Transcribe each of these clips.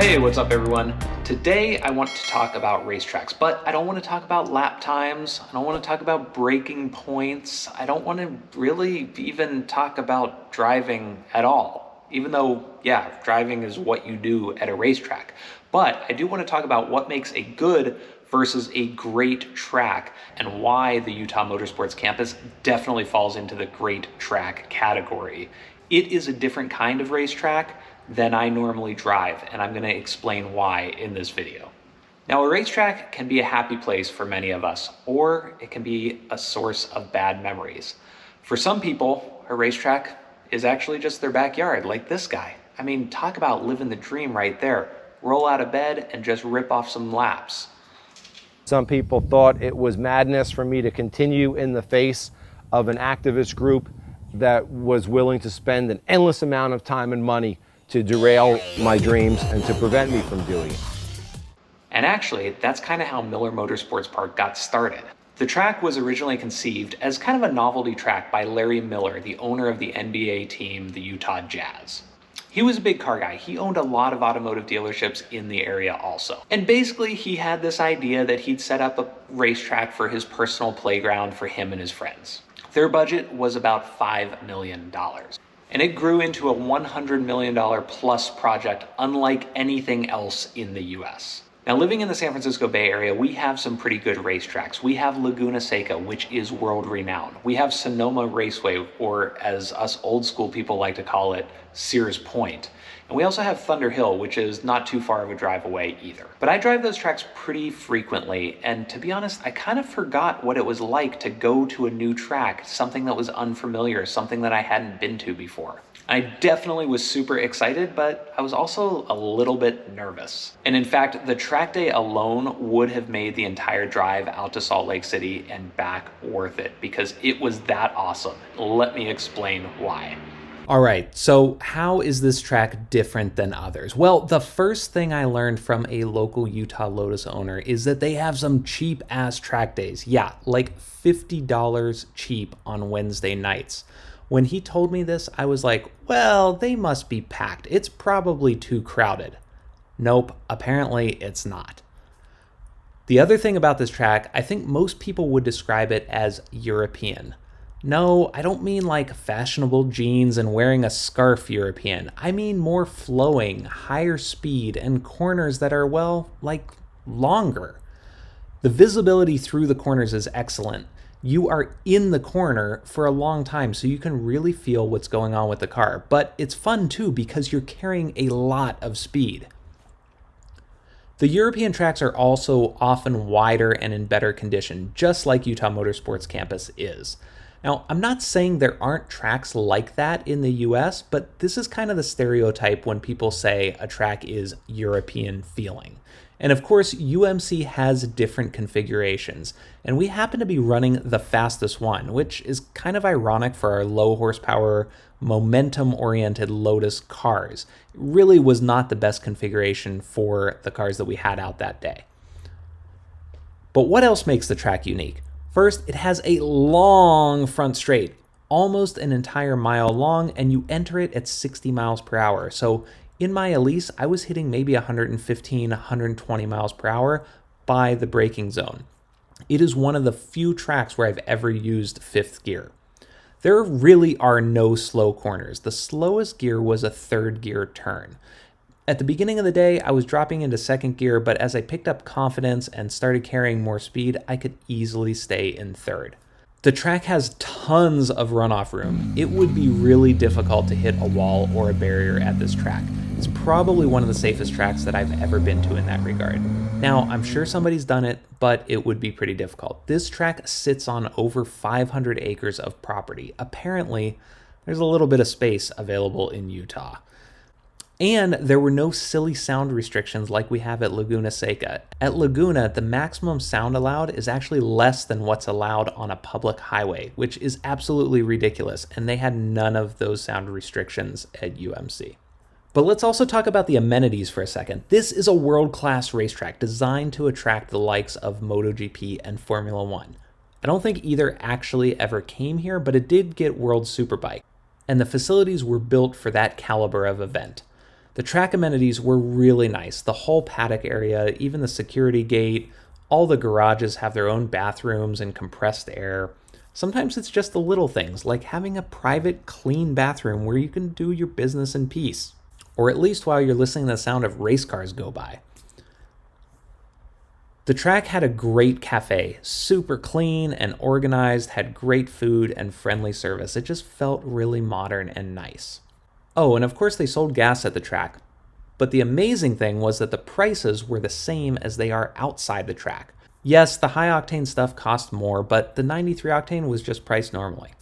Hey, what's up everyone? Today I want to talk about racetracks, but I don't want to talk about lap times. I don't want to talk about braking points. I don't want to really even talk about driving at all. Even though, yeah, driving is what you do at a racetrack. But I do want to talk about what makes a good versus a great track and why the Utah Motorsports Campus definitely falls into the great track category. It is a different kind of racetrack than I normally drive, and I'm going to explain why in this video. Now, a racetrack can be a happy place for many of us, or it can be a source of bad memories. For some people, a racetrack is actually just their backyard, like this guy. I mean, talk about living the dream right there. Roll out of bed and just rip off some laps. Some people thought it was madness for me to continue in the face of an activist group that was willing to spend an endless amount of time and money to derail my dreams and to prevent me from doing it. And actually, that's kind of how Miller Motorsports Park got started. The track was originally conceived as kind of a novelty track by Larry Miller, the owner of the NBA team, the Utah Jazz. He was a big car guy. He owned a lot of automotive dealerships in the area also. And basically, he had this idea that he'd set up a racetrack for his personal playground for him and his friends. Their budget was about $5 million. And it grew into a $100 million plus project unlike anything else in the US. Now, living in the San Francisco Bay Area, we have some pretty good racetracks. We have Laguna Seca, which is world renowned. We have Sonoma Raceway, or as us old school people like to call it, Sears Point. And we also have Thunder Hill, which is not too far of a drive away either. But I drive those tracks pretty frequently, and to be honest, I kind of forgot what it was like to go to a new track, something that was unfamiliar, something that I hadn't been to before. I definitely was super excited, but I was also a little bit nervous. And in fact, the track day alone would have made the entire drive out to Salt Lake City and back worth it because it was that awesome. Let me explain why. All right, so how is this track different than others? Well, the first thing I learned from a local Utah Lotus owner is that they have some cheap ass track days. Yeah, like $50 cheap on Wednesday nights. When he told me this, I was like, well, they must be packed. It's probably too crowded. Nope, apparently it's not. The other thing about this track, I think most people would describe it as European. No, I don't mean like fashionable jeans and wearing a scarf European. I mean more flowing, higher speed, and corners that are, well, like longer. The visibility through the corners is excellent. You are in the corner for a long time, so you can really feel what's going on with the car. But it's fun too because you're carrying a lot of speed. The European tracks are also often wider and in better condition, just like Utah Motorsports Campus is. Now, I'm not saying there aren't tracks like that in the US, but this is kind of the stereotype when people say a track is European feeling. And of course, UMC has different configurations, and we happen to be running the fastest one, which is kind of ironic for our low horsepower, momentum-oriented Lotus cars. It really was not the best configuration for the cars that we had out that day. But what else makes the track unique? First, it has a long front straight, almost an entire mile long, and you enter it at 60 miles per hour. So in my Elise, I was hitting maybe 115, 120 miles per hour by the braking zone. It is one of the few tracks where I've ever used fifth gear. There really are no slow corners. The slowest gear was a third gear turn. At the beginning of the day, I was dropping into second gear, but as I picked up confidence and started carrying more speed, I could easily stay in third. The track has tons of runoff room. It would be really difficult to hit a wall or a barrier at this track. It's probably one of the safest tracks that I've ever been to in that regard. Now, I'm sure somebody's done it, but it would be pretty difficult. This track sits on over 500 acres of property. Apparently, there's a little bit of space available in Utah. And there were no silly sound restrictions like we have at Laguna Seca. At Laguna, the maximum sound allowed is actually less than what's allowed on a public highway, which is absolutely ridiculous, and they had none of those sound restrictions at UMC. But let's also talk about the amenities for a second. This is a world-class racetrack designed to attract the likes of MotoGP and Formula One. I don't think either actually ever came here, but it did get World Superbike, and the facilities were built for that caliber of event. The track amenities were really nice. The whole paddock area, even the security gate, all the garages have their own bathrooms and compressed air. Sometimes it's just the little things, like having a private, clean bathroom where you can do your business in peace, or at least while you're listening to the sound of race cars go by. The track had a great cafe, super clean and organized, had great food and friendly service. It just felt really modern and nice. Oh, and of course they sold gas at the track. But the amazing thing was that the prices were the same as they are outside the track. Yes, the high octane stuff cost more, but the 93 octane was just priced normally.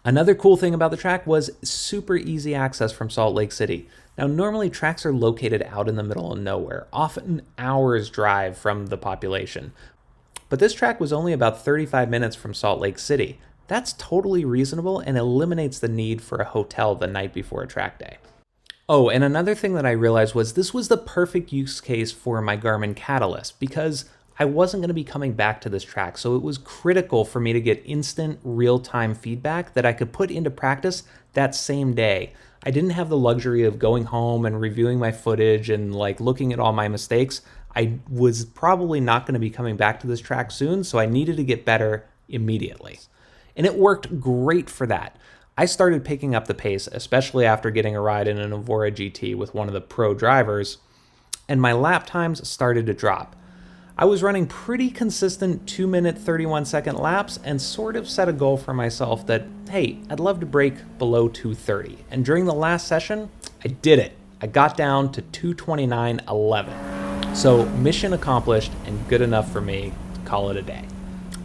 Another cool thing about the track was super easy access from Salt Lake City. Now, normally tracks are located out in the middle of nowhere, often hours drive from the population. But this track was only about 35 minutes from Salt Lake City. That's totally reasonable and eliminates the need for a hotel the night before a track day. Oh, and another thing that I realized was this was the perfect use case for my Garmin Catalyst because I wasn't going to be coming back to this track, so it was critical for me to get instant, real-time feedback that I could put into practice that same day. I didn't have the luxury of going home and reviewing my footage and looking at all my mistakes. I was probably not going to be coming back to this track soon, so I needed to get better immediately. And it worked great for that. I started picking up the pace, especially after getting a ride in an Evora GT with one of the pro drivers, and my lap times started to drop. I was running pretty consistent 2-minute, 31-second laps and sort of set a goal for myself that, hey, I'd love to break below 2:30. And during the last session, I did it. I got down to 2:29.11. So mission accomplished and good enough for me to call it a day.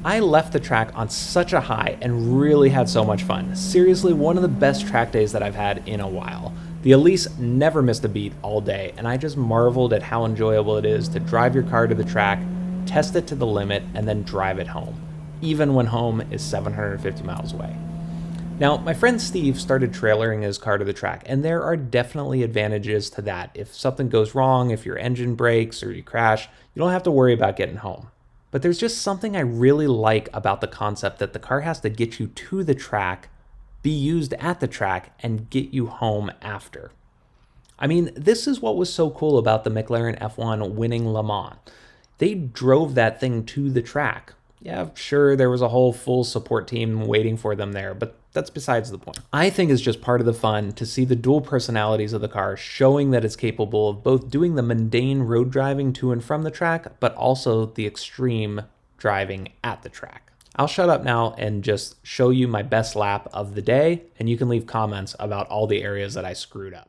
I left the track on such a high and really had so much fun. Seriously, one of the best track days that I've had in a while. The Elise never missed a beat all day, and I just marveled at how enjoyable it is to drive your car to the track, test it to the limit, and then drive it home, even when home is 750 miles away. Now, my friend Steve started trailering his car to the track, and there are definitely advantages to that. If something goes wrong, if your engine breaks or you crash, you don't have to worry about getting home. But there's just something I really like about the concept that the car has to get you to the track, be used at the track, and get you home after. I mean, this is what was so cool about the McLaren F1 winning Le Mans. They drove that thing to the track. Yeah, sure, there was a whole full support team waiting for them there, but that's besides the point. I think it's just part of the fun to see the dual personalities of the car showing that it's capable of both doing the mundane road driving to and from the track, but also the extreme driving at the track. I'll shut up now and just show you my best lap of the day, and you can leave comments about all the areas that I screwed up.